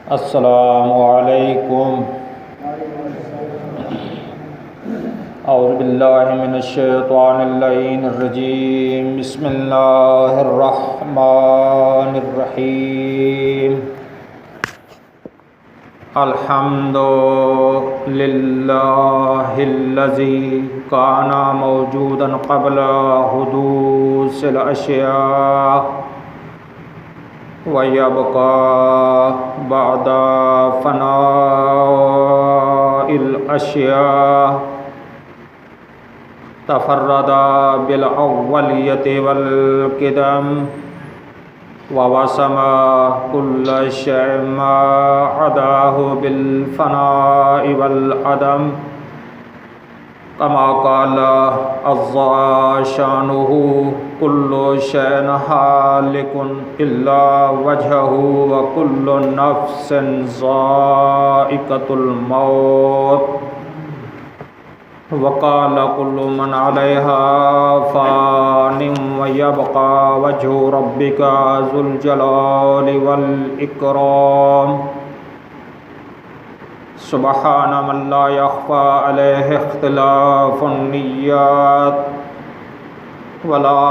अस्सलामु अलैकुम। औज़ु बिल्लाहि मिनश शैतानिर रजीम। बिस्मिल्लाहिर रहमानिर रहीम। अल्हम्दुलिल्लाहिल्लज़ी काना मौजूदन क़ब्ला हुदूसिल अशिया व यबक़ा बअदा फ़नाइल अशिया तफ़र्रदा बिल अव्वलियति वल क़िदम व वसमा कुल्ल शैइन मा अदाहु बिल फ़नाइ वल अदम कमा क़ाला अज़्ज़ा शानुहु कुल्लु शैइन हालिकुन इल्ला वजहहु व कुल्लु नफ्सिन ज़ाइक़तुल मौत वक़ाला कुल्लु मन अलैहा फ़ानिन व यबक़ा वजहु रब्बिका ज़ुल जलालि वल इकराम। सुब्हान मन ला यख़्फ़ा अलैहि इख्तिलाफ़ुन निय्यात वला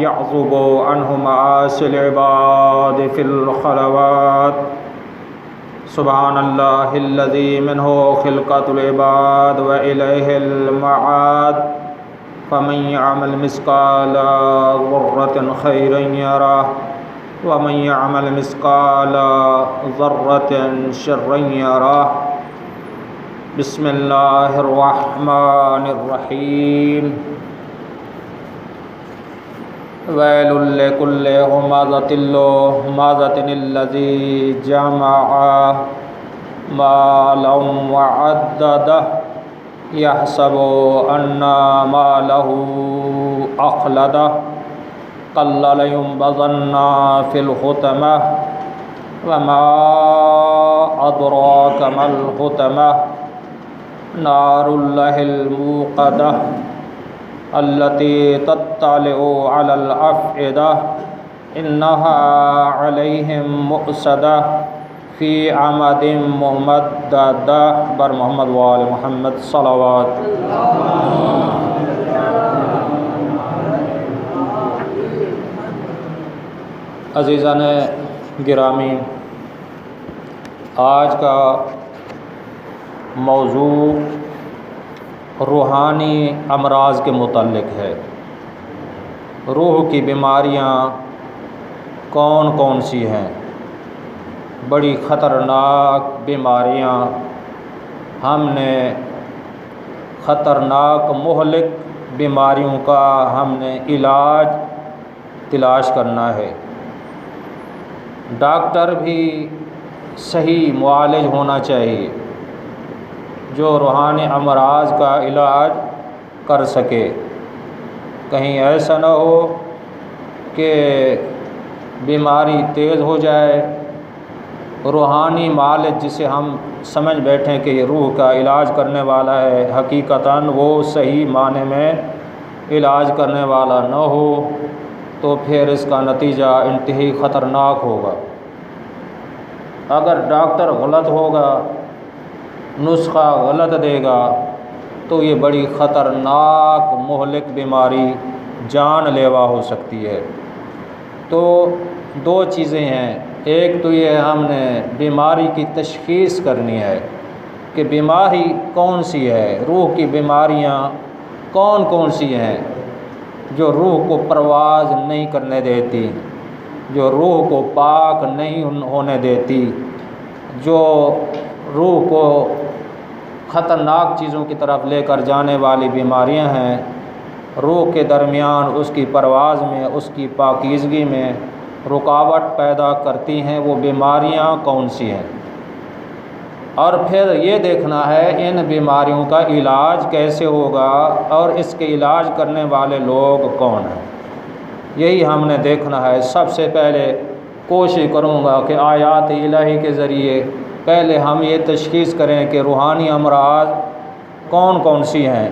यअज़ुबु अन्हु मआसिल इबाद फ़िल ख़लवात। सुब्हानल्लाहिल्लज़ी मिन्हु ख़िल्क़तुल इबाद व इलैहिल मआद। फ़मन यअमल मिस्क़ाल ज़र्रतिन ख़ैरन यरह व मन यअमल मिस्क़ाल ज़र्रतिन शर्रन यरह। बिस्मिल्लाहिर रहमानिर रहीम। वैलुल लिकुल्लि हुमाज़तिन लुमाज़तिन अल्लज़ी जमअ मालन व अद्ददह यहसबु अन्ना मालहु अख़लदह कल्ला लयुनबज़न्ना फ़िल हुतमह व मा अदराक मल हुतमह नारुल्लाहिल मूक़दह अल्लती तत्तलिउ अलल अफ़इदह इन्नहा अलैहिम मुअस्सदह फ़ी अमदिन मुमद्ददह। बर मोहम्मद व आले मोहम्मद सलावत। अज़ीज़ान गिरामी, आज का मौजू रूहानी अमराज़ के मुतल्लिक़ है। रूह की बीमारियाँ कौन कौन सी हैं? बड़ी ख़तरनाक बीमारियाँ। हमने ख़तरनाक मुहलिक बीमारियों का हमने इलाज तलाश करना है। डॉक्टर भी सही मुआलिज होना चाहिए जो रूहानी अमराज़ का इलाज कर सके। कहीं ऐसा न हो कि बीमारी तेज़ हो जाए, रूहानी मालिक जिसे हम समझ बैठें कि रूह का इलाज करने वाला है, हकीकतन वो सही माने में इलाज करने वाला न हो तो फिर इसका नतीजा इंतहाई ख़तरनाक होगा। अगर डॉक्टर गलत होगा, नुस्खा गलत देगा तो ये बड़ी ख़तरनाक मुहलिक बीमारी जानलेवा हो सकती है। तो दो चीज़ें हैं। एक तो ये हमने बीमारी की तशख़ीस करनी है कि बीमारी कौन सी है, रूह की बीमारियाँ कौन कौन सी हैं जो रूह को परवाज़ नहीं करने देती, जो रूह को पाक नहीं होने देती, जो रूह को ख़तरनाक चीज़ों की तरफ लेकर जाने वाली बीमारियां हैं। रूह के दरमियान उसकी परवाज़ में, उसकी पाकीज़गी में रुकावट पैदा करती हैं। वो बीमारियां कौन सी हैं? और फिर ये देखना है इन बीमारियों का इलाज कैसे होगा और इसके इलाज करने वाले लोग कौन हैं। यही हमने देखना है। सबसे पहले कोशिश करूँगा कि आयात इलाही के ज़रिए पहले हम ये तशख़ीस करें कि रूहानी अमराज़ कौन कौन सी हैं।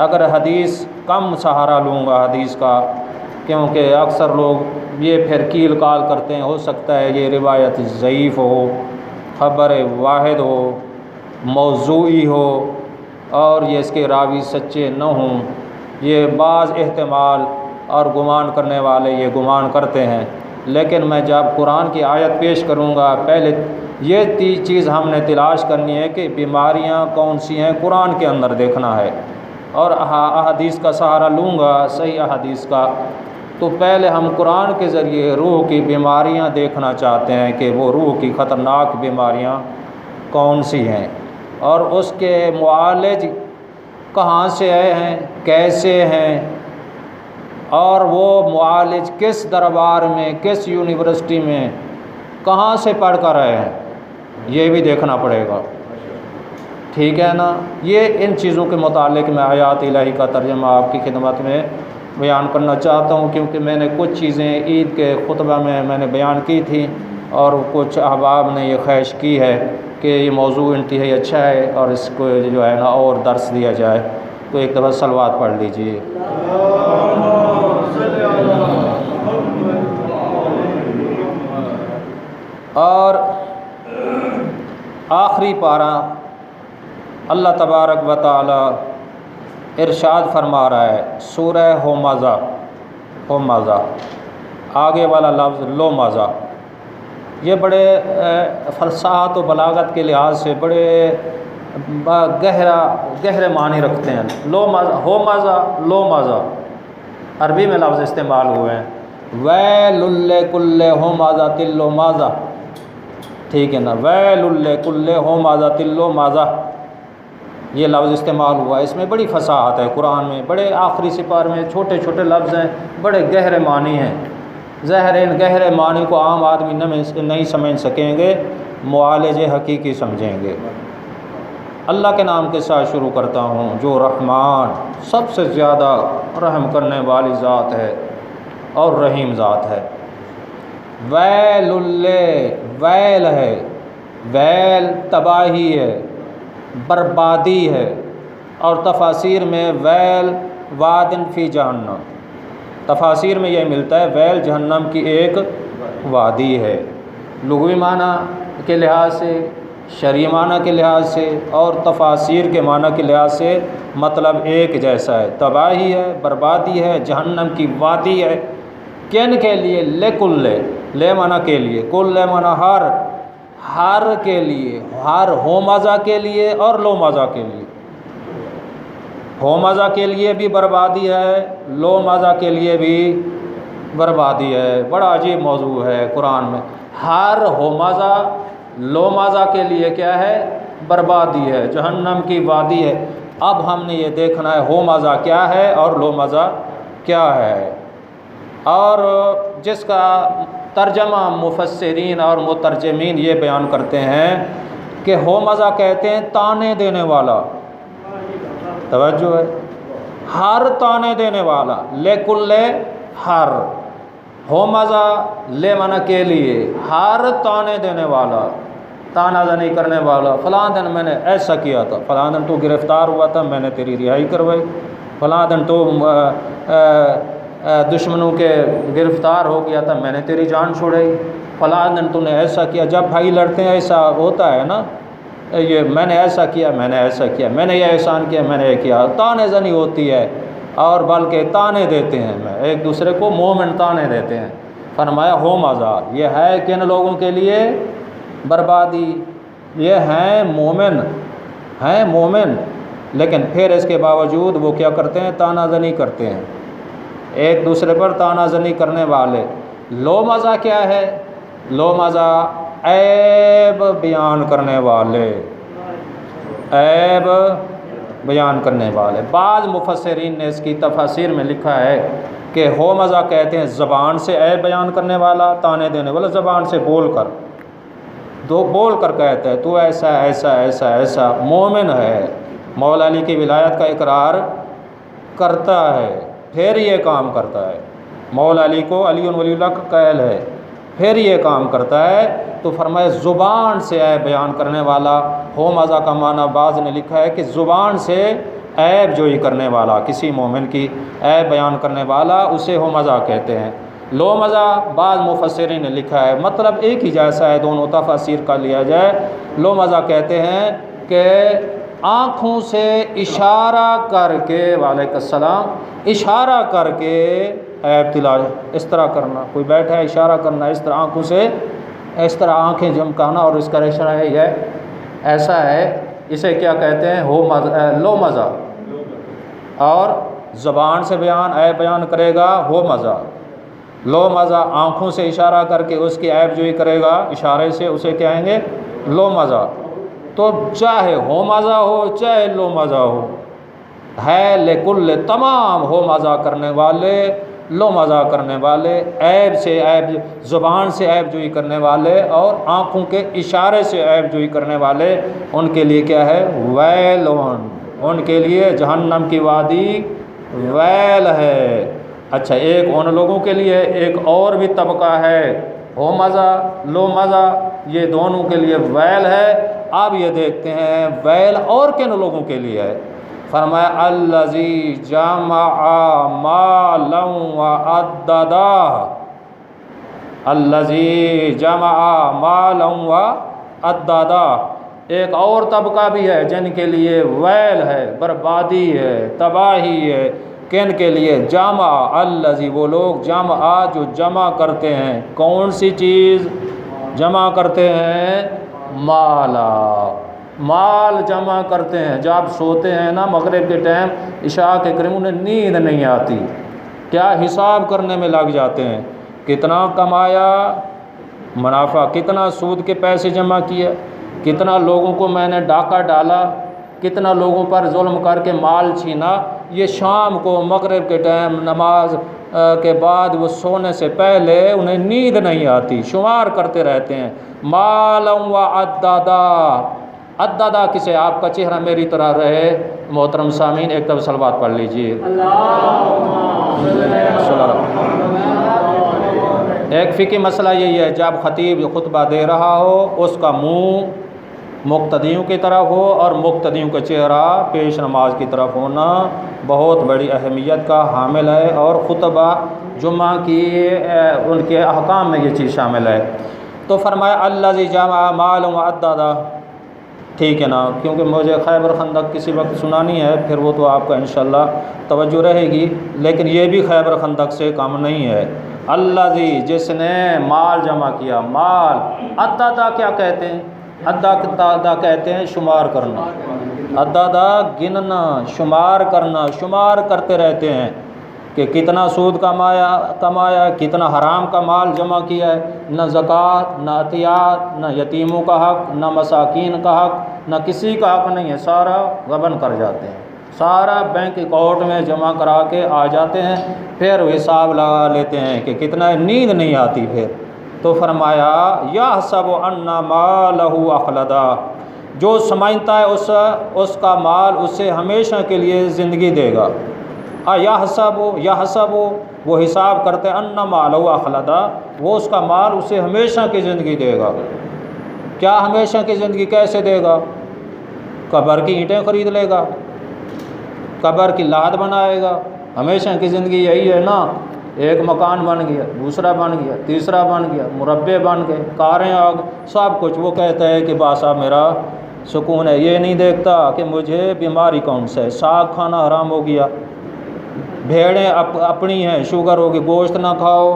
अगर हदीस कम सहारा लूँगा हदीस का, क्योंकि अक्सर लोग ये फिर कील काल करते हैं, हो सकता है ये रिवायत ज़ईफ़ हो, ख़बर वाहिद हो, मौज़ूई हो और ये इसके रावी सच्चे न हों, ये बाज़ एहतमाल और गुमान करने वाले ये गुमान करते हैं। लेकिन मैं जब कुरान की आयत पेश करूँगा, पहले ये चीज़ हमने तलाश करनी है कि बीमारियाँ कौन सी हैं, कुरान के अंदर देखना है। और अहादीस का सहारा लूँगा, सही अहादीस का। तो पहले हम कुरान के ज़रिए रूह की बीमारियाँ देखना चाहते हैं कि वो रूह की ख़तरनाक बीमारियाँ कौन सी हैं और उसके मुआलिज कहाँ से आए हैं, कैसे हैं, और वो मुआलिज किस दरबार में, किस यूनिवर्सिटी में, कहाँ से पढ़ कर आए हैं, ये भी देखना पड़ेगा। ठीक है ना। ये इन चीज़ों के मुतालिक मैं आयात इलाही का तर्जुमा आपकी खिदमत में बयान करना चाहता हूँ, क्योंकि मैंने कुछ चीज़ें ईद के खुतबा में मैंने बयान की थी और कुछ अहबाब ने ये ख्वाहिश की है कि ये मौजू इंतहाई अच्छा है और इसको जो है ना और दर्स दिया जाए। तो एक दफ़ा सलवात पढ़ लीजिए। और आखिरी पारा अल्लाह तबारक व तआला इरशाद फरमा रहा है, सूरह होमाज़ा, आगे वाला लफ्ज़ लोमाज़ा, ये बड़े फ़लसाहत व बलागत के लिहाज से बड़े गहरे मानी रखते हैं। लोमाज़ा अरबी में लफ्ज़ इस्तेमाल हुए हैं। वैलुल्ले कुल्ले होमाज़ा तिल्लो माज़ा, ठीक है ना। वैलुल्ले कुल्ले होमाज़ा तिल्लो माज़ा, ये लफ्ज़ इस्तेमाल हुआ। इसमें बड़ी फसाहत है कुरान में, बड़े आखिरी सिपार में छोटे छोटे लफ्ज़ हैं, बड़े गहरे मानी हैं। ज़ाहिर इन गहरे मानी को आम आदमी नहीं समझ सकेंगे, मुआलिज हकीकी समझेंगे। अल्लाह के नाम के साथ शुरू करता हूँ, जो रहमान सबसे ज़्यादा रहम करने वाली ज़ात है और रहीम ज़ात है। वैलुल्ले, वैल है, वैल तबाही है, बर्बादी है। और तफासिर में वैल वादिन फ़ी जहन्नम, तफासिर में यह मिलता है वैल जहन्नम की एक वादी है। लुग़वी माना के लिहाज से, शरई माना के लिहाज से और तफासिर के माना के लिहाज से मतलब एक जैसा है। तबाही है, बर्बादी है, जहन्नम की वादी है। किन के लिए? ले कुल्ले, ले माना के लिए, कुल्ले माना हर के लिए, हर होमाज़ा के लिए और लोमाज़ा के लिए। होमाज़ा के लिए भी बर्बादी है, लोमाज़ा के लिए भी बर्बादी है। बड़ा अजीब मौजू है कुरान में। हर होमाज़ा लोमाज़ा के लिए क्या है? बर्बादी है, जहन्नम की वादी है। अब हमने ये देखना है होमाज़ा क्या है और लोमाज़ा क्या है। और जिसका तर्जमा मुफस्सिरीन और मुतरजमीन ये बयान करते हैं कि होमाज़ा कहते हैं ताने देने वाला। तवज्जो है, हर ताने देने वाला। ले कुल्ले हर, होमाज़ा ले माना के लिए, हर ताने देने वाला, तानाज़नी करने वाला। फ़लाँ दिन मैंने ऐसा किया था, फ़लाँ दिन तो गिरफ़्तार हुआ था, मैंने तेरी रिहाई करवाई, फ़लाँ दिन तो दुश्मनों के गिरफ़्तार हो गया था, मैंने तेरी जान छुड़ाई, फ़लाँ दिन तूने ऐसा किया। जब भाई लड़ते हैं ऐसा होता है ना, ये मैंने ऐसा किया, मैंने ऐसा किया, मैंने यह एहसान किया, मैंने ये किया। तानेज़नी होती है और बल्कि ताने देते हैं, एक दूसरे को मोमिन ताने देते हैं। फरमाया होमाज़ा, ये है किन लोगों के लिए? बर्बादी। ये हैं मोमिन, लेकिन फिर इसके बावजूद वो क्या करते हैं? तानाज़नी करते हैं, एक दूसरे पर तानाज़नी करने वाले। लोमाज़ा क्या है? लोमाज़ा ऐब बयान करने वाले, ऐब बयान करने वाले। बाज़ मुफस्सिरीन ने इसकी तफसीर में लिखा है कि होमाज़ा कहते हैं ज़बान से ऐब बयान करने वाला, ताने देने वाला। ज़बान से बोल कर कहता है तू ऐसा ऐसा ऐसा ऐसा। मोमिन है, मौला अली की विलायत का इकरार करता है, फिर ये काम करता है। मौला अली को अली वलीउल्लाह का क़ैल है, फिर ये काम करता है। तो फरमाया ज़ुबान से ऐब बयान करने वाला। होमाज़ा का माना बाज़ ने लिखा है कि ज़ुबान से ऐब जोई करने वाला, किसी मोमिन की ऐब बयान करने वाला, उसे होमाज़ा कहते हैं। लो मज़ा बाद मुफस्सिरीन ने लिखा है मतलब एक ही जैसा है, दोनों तफसीर का लिया जाए। लो मज़ा कहते हैं कि आँखों से इशारा करके, वालेकुम इशारा करके ऐब तिला, इस तरह करना, कोई बैठा है इशारा करना, इस तरह आँखों से इस तरह आँखें झमकाना और इसका इशारा है ऐसा है, इसे क्या कहते हैं हो मज़ा, लो मज़ा। और ज़बान से बयान ऐब बयान करेगा हो मज़ा, लो मज़ा आँखों से इशारा करके उसकी ऐब जोई करेगा इशारे से, उसे क्या कहेंगे लो मज़ा। तो चाहे हो मज़ा हो चाहे लो मज़ा हो, है लेकुल तमाम हो मज़ा करने वाले, लो मज़ा करने वाले, ऐब से ऐब, ज़ुबान से ऐब जोई करने वाले और आँखों के इशारे से ऐब जोई करने वाले, उनके लिए क्या है वैलोन, उनके लिए जहन्नम की वादी वैल है। अच्छा, एक उन लोगों के लिए, एक और भी तबका है हो मज़ा लो मज़ा, ये दोनों के लिए वैल है। अब ये देखते हैं वैल और किन लोगों के लिए है। फरमाया अल्लज़ी जमअ मालन व अद्ददा, अल्लज़ी जमअ मालन व अद्ददा। एक और तबका भी है जिनके लिए वैल है, बर्बादी है, तबाही है। किन के लिए? जामा अल्लज़ी, वो लोग जामा जो जमा करते हैं, कौन सी चीज़ जमा करते हैं? माला, माल जमा करते हैं। जब आप सोते हैं ना मगरिब के टाइम, इशा के करीब, उन्हें नींद नहीं आती, क्या हिसाब करने में लग जाते हैं, कितना कमाया मुनाफा, कितना सूद के पैसे जमा किया, कितना लोगों को मैंने डाका डाला, कितना लोगों पर जुल्म करके माल छीना। ये शाम को मगरिब के टाइम नमाज के बाद वो सोने से पहले उन्हें नींद नहीं आती, शुमार करते रहते हैं। मालम व अद्दादा, अद्दादा किसे? आपका चेहरा मेरी तरह रहे। मोहतरम सामीन एक तब सलवात पढ़ लीजिए। एक फ़िकी मसला यही है, जब ख़तीब खुतबा दे रहा हो उसका मुँह मुक्तदियों की तरफ हो और मुक्तदियों का चेहरा पेश नमाज की तरफ होना बहुत बड़ी अहमियत का हामिल है। और खुतबा जुम्मा की उनके अहकाम में ये चीज़ शामिल है। तो फरमाया अल्लज़ी जमा माल व अद्दादा, ठीक है ना, क्योंकि मुझे खैबर खंदक किसी वक्त सुनानी है, फिर वो तो आपका इंशाल्लाह तवज्जो रहेगी, लेकिन ये भी खैबर खंदक से कम नहीं है। अल्लज़ी, जिसने माल जमा किया, माल। अद्दादा क्या कहते हैं? अद्दा कहते हैं शुमार करना, अद्दादा गिनना, शुमार करना, शुमार करते रहते हैं कि कितना सूद कमाया, कितना हराम का माल जमा किया है। न ज़कात, न अतियात, न यतीमों का हक़, न मसाकीन का हक़, न किसी का हक़ नहीं है, सारा गबन कर जाते हैं, सारा बैंक अकाउंट में जमा करा के आ जाते हैं। फिर हिसाब लगा लेते हैं कि कितना, नींद नहीं आती फिर। तो फरमाया यहसबु अन्ना मालहु अखलदा, जो समझता है उसका माल उसे हमेशा के लिए ज़िंदगी देगा। यहसबु वो हिसाब करते हैं, अन्ना मालहु अखलदा, वो उसका माल उसे हमेशा की ज़िंदगी देगा। क्या हमेशा की ज़िंदगी कैसे देगा? कब्र की ईंटें खरीद लेगा, कब्र की लाद बनाएगा। हमेशा की ज़िंदगी यही है ना, एक मकान बन गया, दूसरा बन गया, तीसरा बन गया, मुरब्बे बन गए, कारें आ गई, सब कुछ। वो कहता है कि बासा मेरा सुकून है, ये नहीं देखता कि मुझे बीमारी कौन सा है, साग खाना हराम हो गया, भेड़ें अपनी हैं, शुगर होगी, गोश्त ना खाओ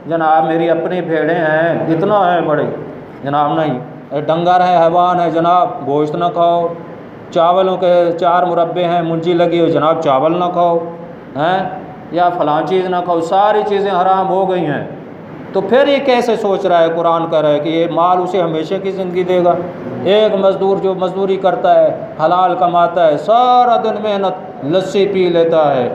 जनाब, मेरी अपनी भेड़ें हैं, इतना है बड़े जनाब, नहीं, डंगर है, हैवान है जनाब, गोश्त ना खाओ, चावलों के 4 मुरब्बे हैं, मुंजी लगी हो जनाब, चावल ना खाओ, हैं, या फ़लाँ चीज़ ना खाओ, सारी चीज़ें हराम हो गई हैं। तो फिर ये कैसे सोच रहा है? कुरान कह रहा है कि ये माल उसे हमेशा की ज़िंदगी देगा। एक मज़दूर जो मज़दूरी करता है, हलाल कमाता है, सारा दिन मेहनत, लस्सी पी लेता है,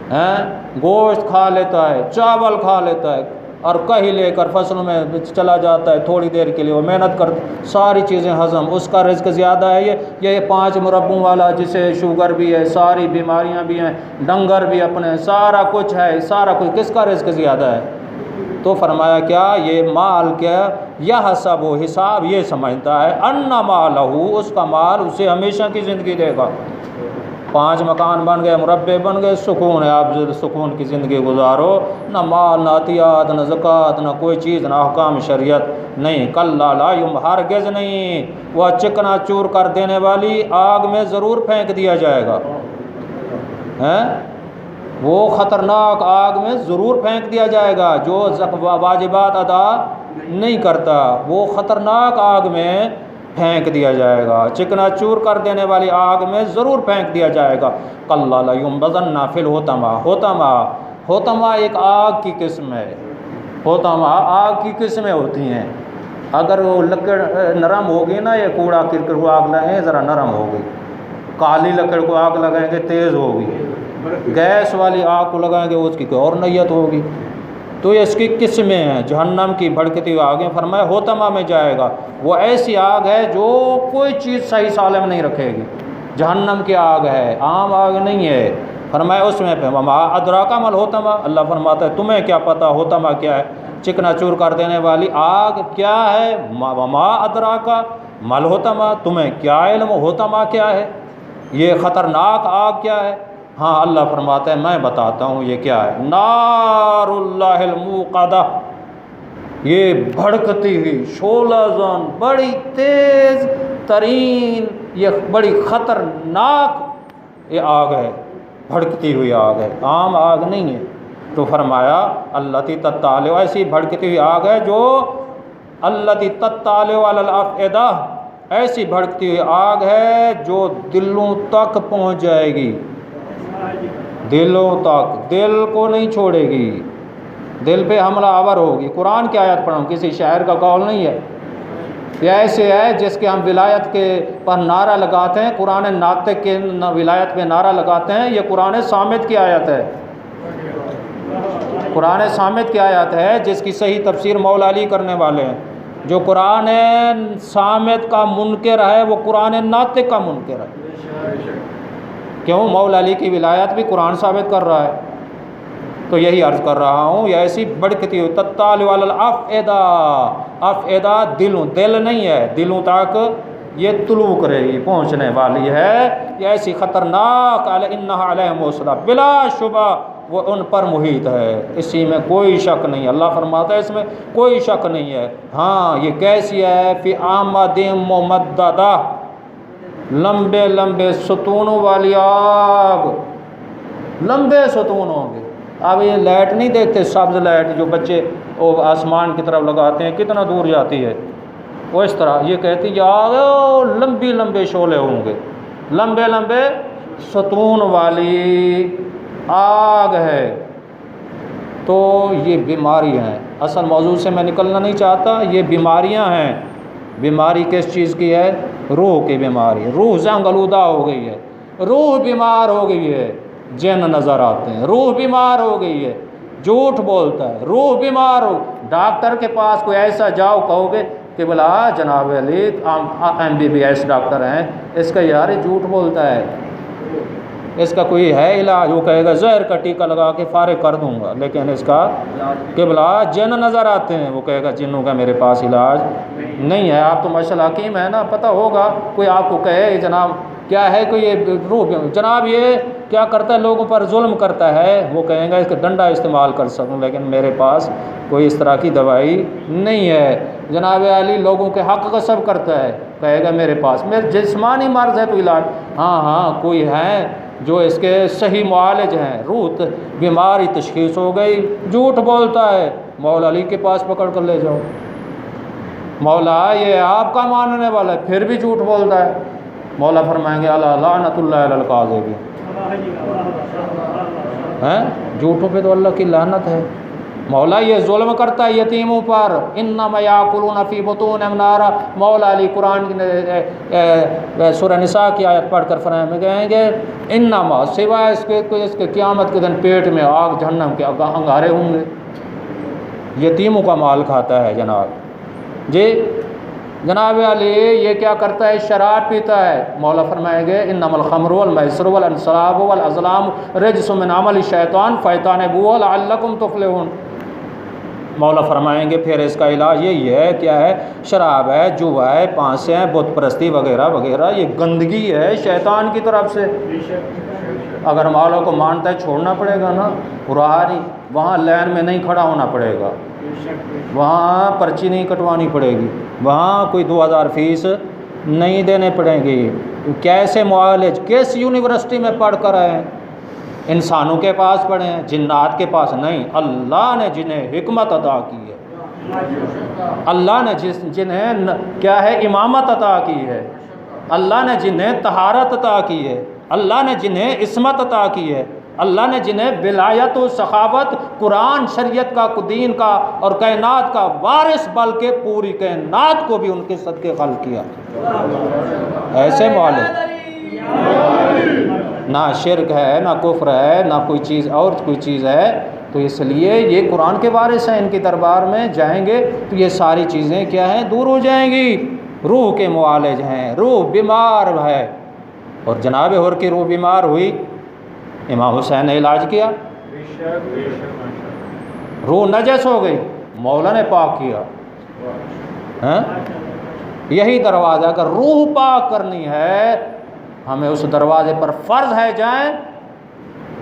हैं, गोश्त खा लेता है, चावल खा लेता है, और कहीं लेकर फसलों में चला जाता है, थोड़ी देर के लिए वो मेहनत कर, सारी चीज़ें हज़म, उसका रिज़्क़ ज़्यादा है। ये 5 मुरब्बों वाला जिसे शुगर भी है, सारी बीमारियां भी हैं, डंगर भी अपने, सारा कुछ है, सारा कुछ, किसका रिज़्क़ ज़्यादा है? तो फरमाया क्या, ये माल क्या, यह सब वो हिसाब ये समझता है, अन्ना मालहू, उसका माल उसे हमेशा की ज़िंदगी देगा। 5 मकान बन गए, मुरब्बे बन गए, सुकून है, आप सुकून की ज़िंदगी गुजारो, ना माल, ना अतियात, ना ज़कात, ना कोई चीज़, ना अहकाम शरीयत नहीं। कल्ला ला युम, हरगिज़ नहीं, वह चिकना चूर कर देने वाली आग में ज़रूर फेंक दिया जाएगा। हैं, वो ख़तरनाक आग में ज़रूर फेंक दिया जाएगा। जो वाजिबात अदा नहीं करता वो ख़तरनाक आग में फेंक दिया जाएगा, चिकना चूर कर देने वाली आग में ज़रूर फेंक दिया जाएगा। कल्ला ला युंबज़न्ना फिल होतमा, होतमा, होतमा एक आग की किस्म है। होतमा आग की किस्में होती हैं। अगर वो लकड़ नरम होगी ना, ये कूड़ा किरकट को आग लगाएंगे ज़रा नरम होगी, काली लकड़ को आग लगाएंगे तेज़ होगी, गैस वाली आग को लगाएंगे उसकी कोई और नैयत होगी। तो ये इसकी किस्में हैं। जहन्नम की भड़कती हुई आगें, फरमाया होतमा में जाएगा। वो ऐसी आग है जो कोई चीज़ सही सालम नहीं रखेगी। जहन्नम की आग है, आम आग नहीं है। फरमाया उसमें पे वमा अदराका मल होतमा, अल्लाह फरमाता है तुम्हें क्या पता होतमा क्या है, चिकना चूर कर देने वाली आग क्या है। वमा अदराका मल होतमा, तुम्हें क्या इल्म होतमा क्या है, ये ख़तरनाक आग क्या है। हाँ, अल्लाह फरमाता है मैं बताता हूँ ये क्या है। नारुल्लाहिल मूक़दा, ये भड़कती हुई शोलाज़न, बड़ी तेज़ तरीन, ये बड़ी ख़तरनाक ये आग है, भड़कती हुई आग है, आम आग नहीं है। तो फरमाया अल्लती तत्ताले, ऐसी भड़कती हुई आग है जो अल्लती तत्ताले अलल अफ़इदा, ऐसी भड़कती हुई आग है जो दिलों तक पहुँच जाएगी, दिलों तक, दिल को नहीं छोड़ेगी, दिल पे हमला आवर होगी। कुरान की आयत पढ़ूँ, किसी शायर का कौल नहीं है। ये ऐसे है जिसके हम विलायत के पर नारा लगाते हैं, कुरान नातिक के विलायत पे नारा लगाते हैं। ये कुरान सामित की आयत है, कुरान सामित की आयत है जिसकी सही तफसीर मौला अली करने वाले हैं। जो कुरान सामित का मुनकर है वो कुरान नातिक का मुनकर है। क्यों? मौला अली की विलायत भी कुरान साबित कर रहा है। तो यही अर्ज़ कर रहा हूँ, ये ऐसी भड़कती हुई तत्ताल वाल अफ़एदा, अफ़एदा दिलों, दिल नहीं है, दिलों तक ये तुलू करेगी, पहुँचने वाली है। ये ऐसी ख़तरनाक अल इन्नहा अलैहिम मुसदा, बिला शुबा वो उन पर मुहित है, इसी में कोई शक नहीं। अल्लाह फरमाता है इसमें कोई शक नहीं है। हाँ, ये कैसी है, फ़ी आमदिम मुमद्ददा, लंबे लंबे सतूनों वाली आग, लंबे सतून होंगे। अब ये लाइट नहीं देखते, सब्ज़ लाइट जो बच्चे वो आसमान की तरफ लगाते हैं, कितना दूर जाती है, वो इस तरह ये कहती है आग लंबी लंबे शोले होंगे, लंबे लंबे सतून वाली आग है। तो ये बीमारी हैं। असल मौजू से मैं निकलना नहीं चाहता, ये बीमारियां हैं। बीमारी किस चीज़ की है? रूह की बीमारी। रूह जंग आलूदा हो गई है, रूह बीमार हो गई है, जिन नज़र आते हैं, रूह बीमार हो गई है, झूठ बोलता है, रूह बीमार हो। डॉक्टर के पास कोई ऐसा जाओ, कहोगे कि बोला जनाब अली MBBS डॉक्टर हैं, इसका यार ये झूठ बोलता है, इसका कोई है इलाज? वो कहेगा जहर का टीका लगा के फारिग कर दूंगा, लेकिन इसका कि बोला जिन नज़र आते हैं, वो कहेगा जिन्नों का मेरे पास इलाज नहीं है। आप तो माशाल्लाह हकीम है ना, पता होगा। कोई आपको कहे जनाब क्या है, कोई ये रूह जनाब ये क्या करता है, लोगों पर जुल्म करता है, वो कहेंगे इसका डंडा इस्तेमाल कर सकूं, लेकिन मेरे पास कोई इस तरह की दवाई नहीं है। जनाब अली लोगों के हक़ का सब करता है, कहेगा मेरे पास, मेरे जिस्मानी मर्ज़ है तो इलाज। हाँ हाँ, कोई है जो इसके सही मुआलिज हैं। रूह बीमारी तशखीस हो गई, झूठ बोलता है, मौला अली के पास पकड़ कर ले जाओ, मौला ये आपका मानने वाला है, फिर भी झूठ बोलता है। मौला फरमाएंगे अला लानतुल्लाह अलल काज़िबीन, हैं झूठों पे तो अल्लाह की लानत है। मौला ये जुल्म करता है यतीमों पर, इन्नमा याकुलूना फ़ी बुतूनिहिम नारा। मौला अली कुरान की सूरह निसा की आयत पढ़कर फरमाएंगे इन्नमा, सिवाय इसके क़यामत के दिन पेट में आग जहन्नम के अंगारे होंगे। यतीमों का माल खाता है जनाब जी। जनाब अली ये क्या करता है? शराब पीता है। मौला फरमाएंगे इन्नमल खम्रु वल मैसिरु वल अंसाबु वल अज़लामु रिज्सुम मिन अमलि शैतान फैतानिबूहु लअल्लकुम तुफ़्लिहून। मौला फरमाएंगे फिर इसका इलाज यही है, क्या है, शराब है, जुआ है, पांसे हैं, बुत परस्ती वगैरह वगैरह, ये गंदगी है शैतान की तरफ से। अगर मौला को मानता है छोड़ना पड़ेगा ना, रहा वहाँ लाइन में नहीं खड़ा होना पड़ेगा, वहाँ पर्ची नहीं कटवानी पड़ेगी, वहाँ कोई 2000 फीस नहीं देने पड़ेंगे। कैसे मुआलिज किस यूनिवर्सिटी में पढ़ कर आए हैं? इंसानों के पास पढ़े हैं, जिन्नात के पास नहीं। अल्लाह ने जिन्हें हिकमत अता की है, अल्लाह ने जिन्हें क्या है इमामत अता की है, अल्लाह ने जिन्हें तहारत अता की है, अल्लाह ने जिन्हें इस्मत अता की है, अल्लाह ने जिन्हें विलायत व सखावत, कुरान शरीयत का, दीन का और कायनात का वारिस बल्कि पूरी कायनात को भी उनके सदके खल किया। ऐसे मौलिक ना शिरक है, ना कुफ्र है, ना कोई चीज़ और कोई चीज़ है। तो इसलिए ये कुरान के वारिस हैं, इनके दरबार में जाएंगे तो ये सारी चीज़ें क्या हैं, दूर हो जाएंगी। रूह के मुआलिज हैं, रूह बीमार है, और जनाब हुर की रूह बीमार हुई, इमाम हुसैन ने इलाज किया, रूह नजस हो गई, मौला ने पाक किया। हैं? यही दरवाज़ा, अगर रूह पाक करनी है हमें उस दरवाज़े पर फ़र्ज़ है जाएं,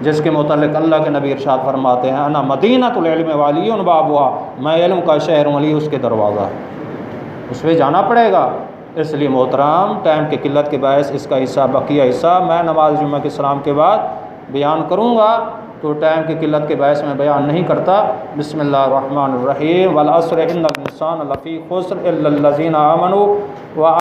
जिसके मुतल्लिक़ अल्लाह के नबी इरशाद फरमाते हैं, अना मदीनतुल इल्म वालियुन बाबुहा, मैं इल्म का शहर हूँ, अली उसके दरवाज़ा है, उस पर जाना पड़ेगा। इसलिए मोहतराम टाइम की किल्लत के बायस इसका हिस्सा, बकिया हिस्सा मैं नमाज जुम्मा के सलाम के बाद बयान करूँगा, तो टाइम की किल्लत के बायस मैं बयान नहीं करता। बिस्मिल्लाहिर्रहमानिर्रहीम, वल अस्र इन्नल इंसान लफ़ी खुस्र इल्लल्लज़ीना आमनू व